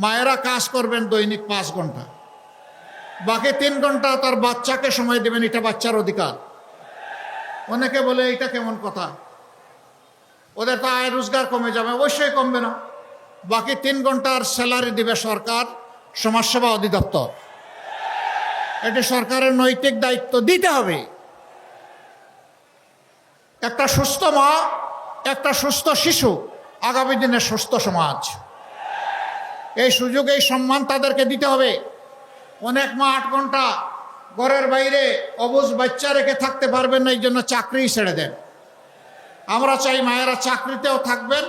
মায়েরা কাজ করবেন দৈনিক 5 ঘন্টা, বাকি 3 ঘন্টা তার বাচ্চাকে সময় দেবেন, এটা বাচ্চার অধিকার। অনেকে বলে এটা কেমন কথা, ওদের তো আয় রোজগার কমে যাবে। অবশ্যই কমবে না। বাকি 3 ঘন্টার স্যালারি দিবে সরকার, সমাজসেবা অধিদপ্তর। এটি সরকারের নৈতিক দায়িত্ব, দিতে হবে। একটা সুস্থ মা, একটা সুস্থ শিশু, আগামী দিনে সুস্থ সমাজ। এই সুযোগ, এই সম্মান তাদেরকে দিতে হবে। অনেক মা 8 ঘন্টা ঘরের বাইরে অবুঝ বাচ্চা রেখে থাকতে পারবেন না, এই জন্য চাকরি ছেড়ে দেন। আমরা চাই মায়েরা চাকরিতেও থাকবেন,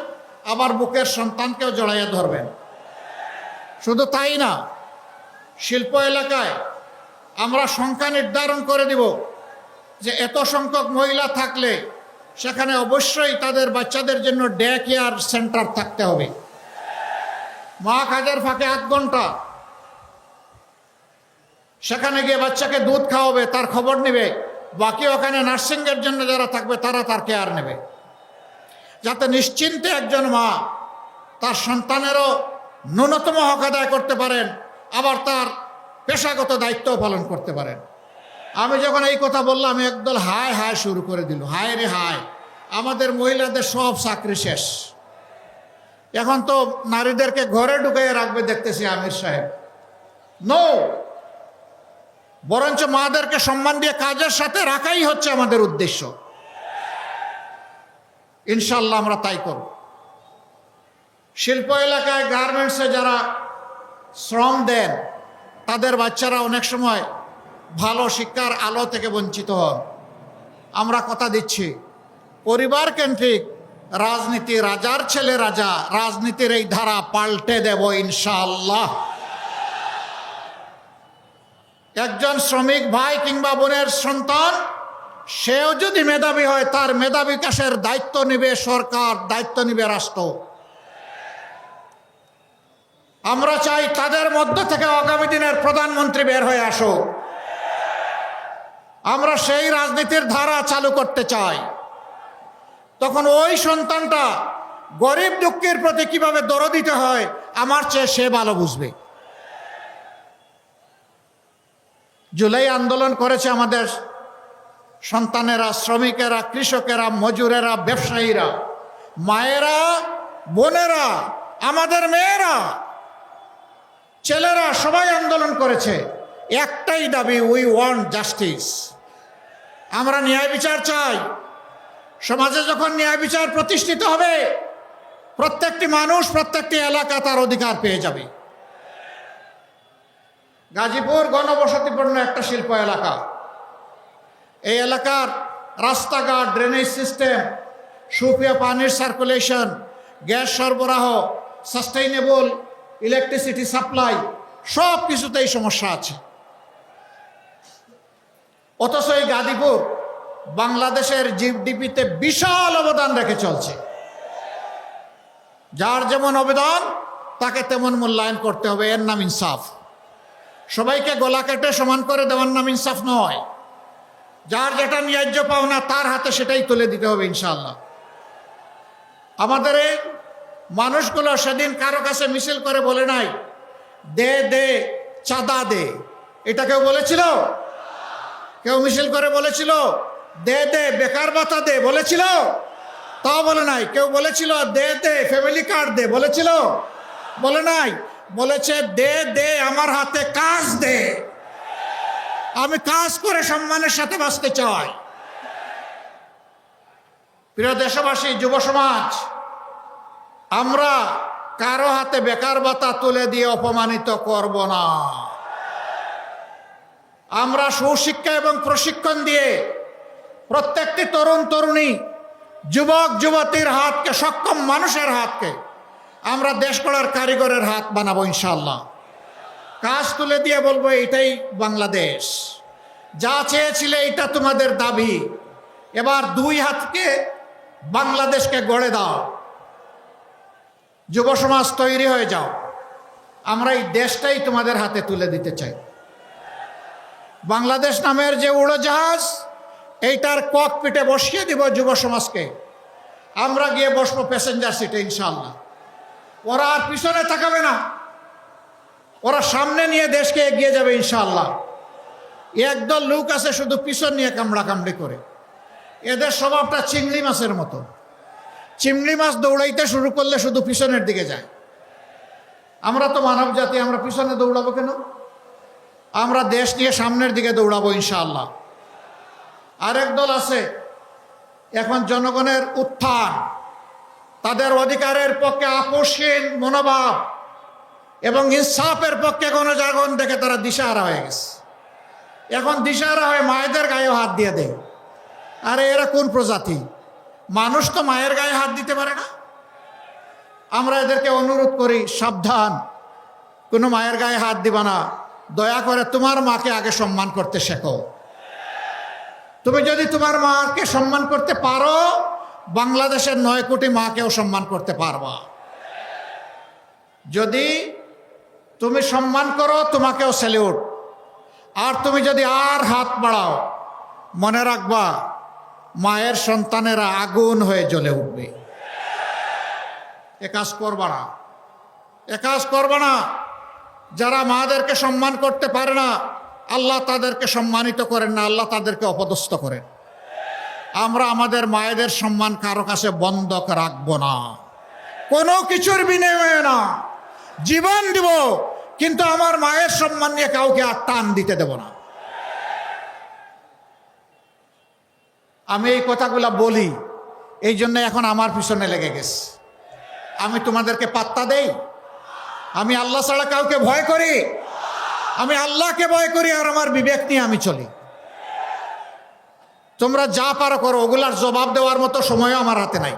আবার বুকের সন্তানকেও জড়াইয়া ধরবেন। শুধু তাই না, শিল্প এলাকায় আমরা সংখ্যা নির্ধারণ করে দিব যে এত সংখ্যক মহিলা থাকলে সেখানে অবশ্যই তাদের বাচ্চাদের জন্য ডে কেয়ার সেন্টার থাকতে হবে। মা কাজের ফাঁকে 8 ঘন্টা সেখানে গিয়ে বাচ্চাকে দুধ খাওয়াবে, তার খবর নেবে। বাকি ওখানে নার্সিংয়ের জন্য যারা থাকবে তারা তার কেয়ার নেবে, যাতে নিশ্চিন্তে একজন মা তার সন্তানেরও ন্যূনতম হক আদায় করতে পারেন, আবার তার পেশাগত দায়িত্বও পালন করতে পারেন। আমি যখন এই কথা বললাম, একদল হায় হায় শুরু করে দিল। হায় রে হায়, আমাদের মহিলাদের সব চাকরি শেষ, এখন তো নারীদেরকে ঘরে ঢুকিয়ে রাখবে দেখতেছি আমির সাহেব। নো, বরঞ্চ মাদেরকে সম্মান দিয়ে কাজের সাথে রাখাই হচ্ছে আমাদের উদ্দেশ্য। ইনশাল্লাহ আমরা তাই করব। শিল্প এলাকায় গার্মেন্টসে যারা শ্রম দেন, তাদের বাচ্চারা অনেক সময় ভালো শিক্ষার আলো থেকে বঞ্চিত হন। আমরা কথা দিচ্ছি, পরিবার কেন্দ্রিক রাজনীতি, রাজার ছেলে রাজা, রাজনীতির এই ধারা পাল্টে দেব ইনশাআল্লাহ। একজন শ্রমিক ভাই কিংবা বোনের সন্তান, সেও যদি মেধাবী হয়, তার মেধা বিকাশের দায়িত্ব নেবে সরকার, দায়িত্ব নেবে রাষ্ট্র। আমরা চাই তাদের মধ্য থেকে আগামী দিনের প্রধানমন্ত্রী বের হয়ে আসুক। আমরা সেই রাজনীতির ধারা চালু করতে চাই। তখন ওই সন্তানটা গরিব দুঃখের প্রতি কিভাবে দরদ দিতে হয়, আমার চেয়ে সে ভালো বুঝবে। জুলাই আন্দোলন করেছে আমাদের সন্তানেরা, শ্রমিকেরা, কৃষকেরা, মজুরেরা, ব্যবসায়ীরা, মায়েরা, বোনেরা, আমাদের মেয়েরা, ছেলেরা, সবাই আন্দোলন করেছে। একটাই দাবি, উই ওয়ান্ট জাস্টিস। আমরা ন্যায় বিচার চাই। সমাজে যখন ন্যায় বিচার প্রতিষ্ঠিত হবে, প্রত্যেকটি মানুষ, প্রত্যেকটি এলাকা তার অধিকার পেয়ে যাবে। গাজীপুর ঘনবসতিপূর্ণ একটা শিল্প এলাকা। এই এলাকার রাস্তাঘাট, ড্রেনেজ সিস্টেম, সুপেয় পানির সার্কুলেশন, গ্যাস সরবরাহ, সাস্টেইনেবল ইলেকট্রিসিটি সাপ্লাই, সব কিছুতেই সমস্যা আছে। অথচ এই গাজীপুর বাংলাদেশের জিডিপিতে বিশাল অবদান রেখে চলছে। যার যেমন অবদান তাকে তেমন মূল্যায়ন করতে হবে, এর নাম ইনসাফ। সবাইকে গলা কেটে সমান করে দেওয়ার নাম ইনসাফ নয়। যার যেটা ন্যায্য পাওনা তার হাতে সেটাই তুলে দিতে হবে ইনশাআল্লাহ। আমাদের এই মানুষগুলো সেদিন কারো কাছে মিছিল করে বলে নাই, দে দে চাঁদা দে। এটা কেউ বলেছিল? কেউ মিছিল করে বলেছিল দে দে বেকার ভাতা দে বলেছিল? তাও বলে নাই। কেউ বলেছিল দে দে ফ্যামিলি কার্ড দে বলেছিল? বলে নাই। বলেছে দে দে আমার হাতে কাজ দে, আমি কাজ করে সম্মানের সাথে বাঁচতে চাই। প্রিয় দেশবাসী, যুব সমাজ, আমরা কারো হাতে বেকার ভাতা তুলে দিয়ে অপমানিত করব না। আমরা সুশিক্ষা এবং প্রশিক্ষণ দিয়ে প্রত্যেকটি তরুণ তরুণী, যুবক যুবতীর হাতকে, সক্ষম মানুষের হাতকে আমরা দেশ গড়ার কারিগরের হাত বানাবো ইনশাআল্লাহ। কাজ তুলে দিয়ে বলবো এটাই বাংলাদেশ, যা চেয়েছিলে এটা তোমাদের দাবি, এবার 2 হাতকে বাংলাদেশকে গড়ে দাও। যুব সমাজ তৈরি হয়ে যাও, আমরা এই দেশটাই তোমাদের হাতে তুলে দিতে চাই। বাংলাদেশ নামের যে উড়োজাহাজ, এইটার ককপিটে বসিয়ে দিব যুব সমাজকে। আমরা গিয়ে বসবো প্যাসেঞ্জার সিটে ইনশাআল্লাহ। ওরা আর পিছনে তাকাবে না, ওরা সামনে নিয়ে দেশকে এগিয়ে যাবে ইনশাআল্লাহ। একদল লোক আছে শুধু পিছন নিয়ে কামড়াকামড়ি করে। এদের স্বভাবটা চিংড়ি মাছের মতো। চিংড়ি মাছ দৌড়াইতে শুরু করলে শুধু পিছনের দিকে যায়। আমরা তো মানব জাতি, আমরা পিছনে দৌড়াবো কেন? আমরা দেশ নিয়ে সামনের দিকে দৌড়াবো ইনশাআল্লাহ। আরেক দল আছে এখন জনগণের উত্থান, তাদের অধিকারের পক্ষে আপোষহীন মনোভাব এবং ইনসাফের পক্ষে গণজাগরণ দেখে তারা দিশাহারা হয়ে গেছে। এখন দিশাহারা হয়ে মায়েদের গায়ে হাত দিয়ে দেয়। আরে এরা কোন প্রজাতি? মানুষ তো মায়ের গায়ে হাত দিতে পারে না। আমরা এদেরকে অনুরোধ করি, সাবধান, কোনো মায়ের গায়ে হাত দিবা না। দয়া করে তোমার মাকে আগে সম্মান করতে শেখো। তুমি যদি তোমার মাকে সম্মান করতে পারো, বাংলাদেশের 9 কোটি মাকেও সম্মান করতে পারবা। যদি তুমি সম্মান করো, তোমাকেও স্যালিউট। আর তুমি যদি আর হাত বাড়াও, মনে রাখবা মায়ের সন্তানেরা আগুন হয়ে জ্বলে উঠবে। এ কাজ করবা না, এ কাজ করবা না। যারা মাদেরকে সম্মান করতে পারে না, আল্লাহ তাদেরকে সম্মানিত করেন না, আল্লাহ তাদেরকে অপদস্থ করেন। আমরা আমাদের মায়েদের সম্মান কারো কাছে বন্ধক রাখবো না, কোনো কিছুর বিনিময়ে না। জীবন দিব, কিন্তু আমার মায়ের সম্মান নিয়ে কাউকে আর টান দিতে দেব না। আমি এই কথাগুলা বলি এই জন্য এখন আমার পিছনে লেগে গেছে। আমি তোমাদেরকে পাত্তা দেই? আমি আল্লাহ ছাড়া কাউকে ভয় করি? আমি আল্লাহকে ভয় করি আর আমার বিবেক নিয়ে আমি চলি। তোমরা যা পারো করো, ওগুলার জবাব দেওয়ার মতো সময়ও আমার হাতে নাই।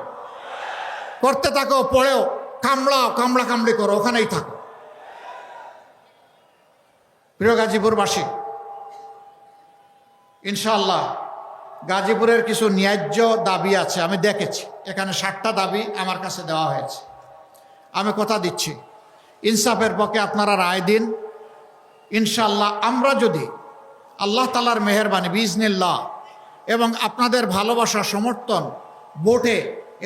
করতে থাকো, পড়েও কামড়াও, কামড়ি করো, ওখানেই থাকো। প্রিয় গাজীপুরবাসী, ইনশাআল্লাহ গাজীপুরের কিছু ন্যায্য দাবি আছে। আমি দেখেছি এখানে 60টা দাবি আমার কাছে দেওয়া হয়েছে। আমি কথা দিচ্ছি, ইনসাফের পক্ষে আপনারা রায় দিন। ইনশাআল্লাহ আমরা যদি আল্লাহ তাআলার মেহেরবানি বিইজনিল্লাহ এবং আপনাদের ভালোবাসা সমর্থন ভোটে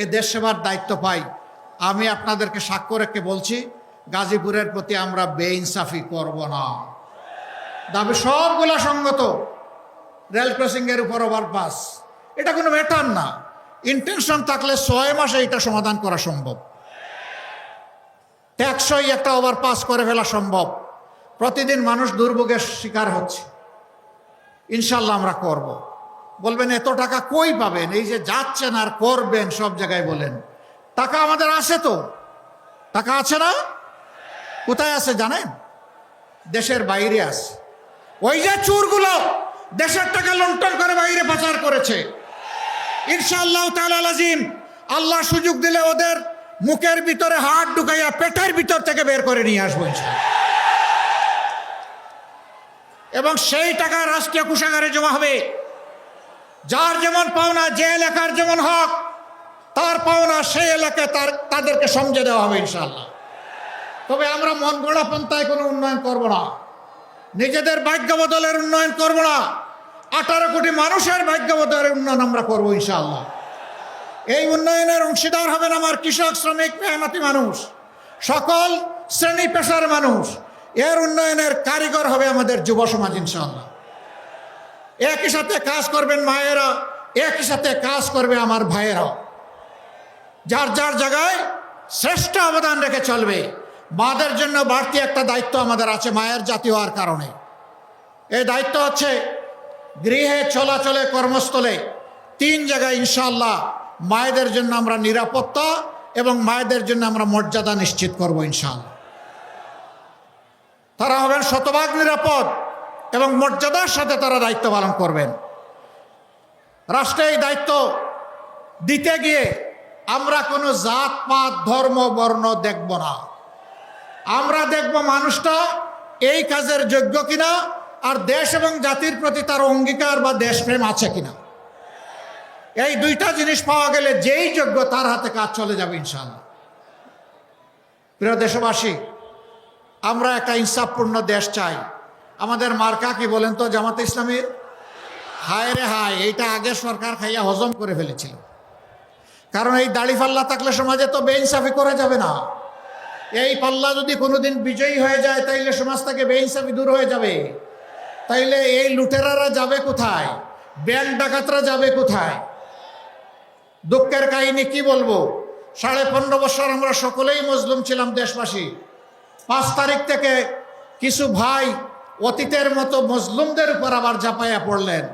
এ দেশ সেবার দায়িত্ব পাই, আমি আপনাদেরকে সাক্ষ্য রেখে বলছি, গাজীপুরের প্রতি আমরা বেইনসাফি করব না। দাবি সবগুলা সঙ্গত। রেল ক্রসিংয়ের উপর ওভারপাস, এটা কোনো ম্যাটার না। ইন্টেনশন থাকলে 6 মাসে এটা সমাধান করা সম্ভব। টেকসই একটা ওভারপাস করে ফেলা সম্ভব। প্রতিদিন মানুষ দুর্ভোগের শিকার হচ্ছে। ইনশাল্লাহ আমরা করব। বলবেন এত টাকা কই পাবেন? এই যে যাচ্ছেন আর করবেন সব জায়গায় বলেন, টাকা আমাদের আছে তো। টাকা আছে না? কোথায় আছে জানেন? দেশের বাইরে আছে। ওই যে চোরগুলো দেশের টাকা লুণ্ঠন করে বাইরে পাচার করেছে। ইনশাআল্লাহ তাআলা আজিম, আল্লাহ সুযোগ দিলে ওদের মুখের ভিতরে হাত ঢুকাইয়া পেটের ভিতর থেকে বের করে নিয়ে আসবো ইনশাআল্লাহ। এবং সেই টাকা রাষ্ট্রীয় কোষাগারে জমা হবে। যার যেমন পাওনা, যে এলাকার যেমন হক, তার পাওনা সেই এলাকায় তাদেরকে সমঝে দেওয়া হবে ইনশাআল্লাহ। তবে আমরা মন গড়া পন্থায় কোনো উন্নয়ন করব না, নিজেদের ভাগ্য বদলের উন্নয়ন করব না। 18 কোটি মানুষের ভাগ্য বদলের উন্নয়ন আমরা করবো ইনশাআল্লাহ। এই উন্নয়নের অংশীদার হবেন আমার কৃষক, শ্রমিক, মেহনতি মানুষ, সকল শ্রেণী পেশার মানুষ। এর উন্নয়নের কারিগর হবে আমাদের যুব সমাজ ইনশাআল্লাহ। একই সাথে কাজ করবেন মায়েরা, একই সাথে কাজ করবে আমার ভাইয়েরা। যার যার জায়গায় শ্রেষ্ঠ অবদান রেখে চলবে। মাদের জন্য বাড়তি একটা দায়িত্ব আমাদের আছে মায়ের জাতি হওয়ার কারণে। এই দায়িত্ব হচ্ছে গৃহে, চলাচলে, কর্মস্থলে 3 জায়গায় ইনশাআল্লাহ মায়েদের জন্য আমরা নিরাপত্তা এবং মায়েদের জন্য আমরা মর্যাদা নিশ্চিত করব ইনশাআল্লাহ। তারা হবেন শতভাগ নিরাপদ এবং মর্যাদার সাথে তারা দায়িত্ব পালন করবেন। রাষ্ট্রে এই দায়িত্ব দিতে গিয়ে আমরা কোনো জাত পাত, ধর্ম, বর্ণ দেখব না। আমরা দেখব মানুষটা এই কাজের যোগ্য কিনা, আর দেশ এবং জাতির প্রতি তার অঙ্গীকার বা দেশপ্রেম আছে কিনা। এই 2টা জিনিস পাওয়া গেলে যেই যোগ্য তার হাতে কাজ চলে যাবে ইনশাআল্লাহ। প্রিয় দেশবাসী, আমরা একটা ইনসাফপূর্ণ দেশ চাই। আমাদের মার্কা কি বলেন তো? জামাতে ইসলামীর। হায় রে হায়, এইটা আগের সরকার খাইয়া হজম করে ফেলেছিল। কারণ এই দাড়ি ফাল্লা থাকলে সমাজে তো বেইনসাফি করা যাবে না। এই পাল্লা যদি কোনোদিন বিজয়ী হয়ে যায় তাইলে সমাজ থেকে বেইনসাফি দূর হয়ে যাবে। তাইলে এই লুটেরারা যাবে কোথায়? ব্যাংক ডাকাতরা যাবে কোথায়? দুঃখের কাহিনী কি বলবো, 15.5 বছর আমরা সকলেই মজলুম ছিলাম দেশবাসী। 5 তারিখ থেকে কিছু ভাই অতীতের মতো মজলুমদের উপর আবার ঝাঁপাইয়া পড়লেন।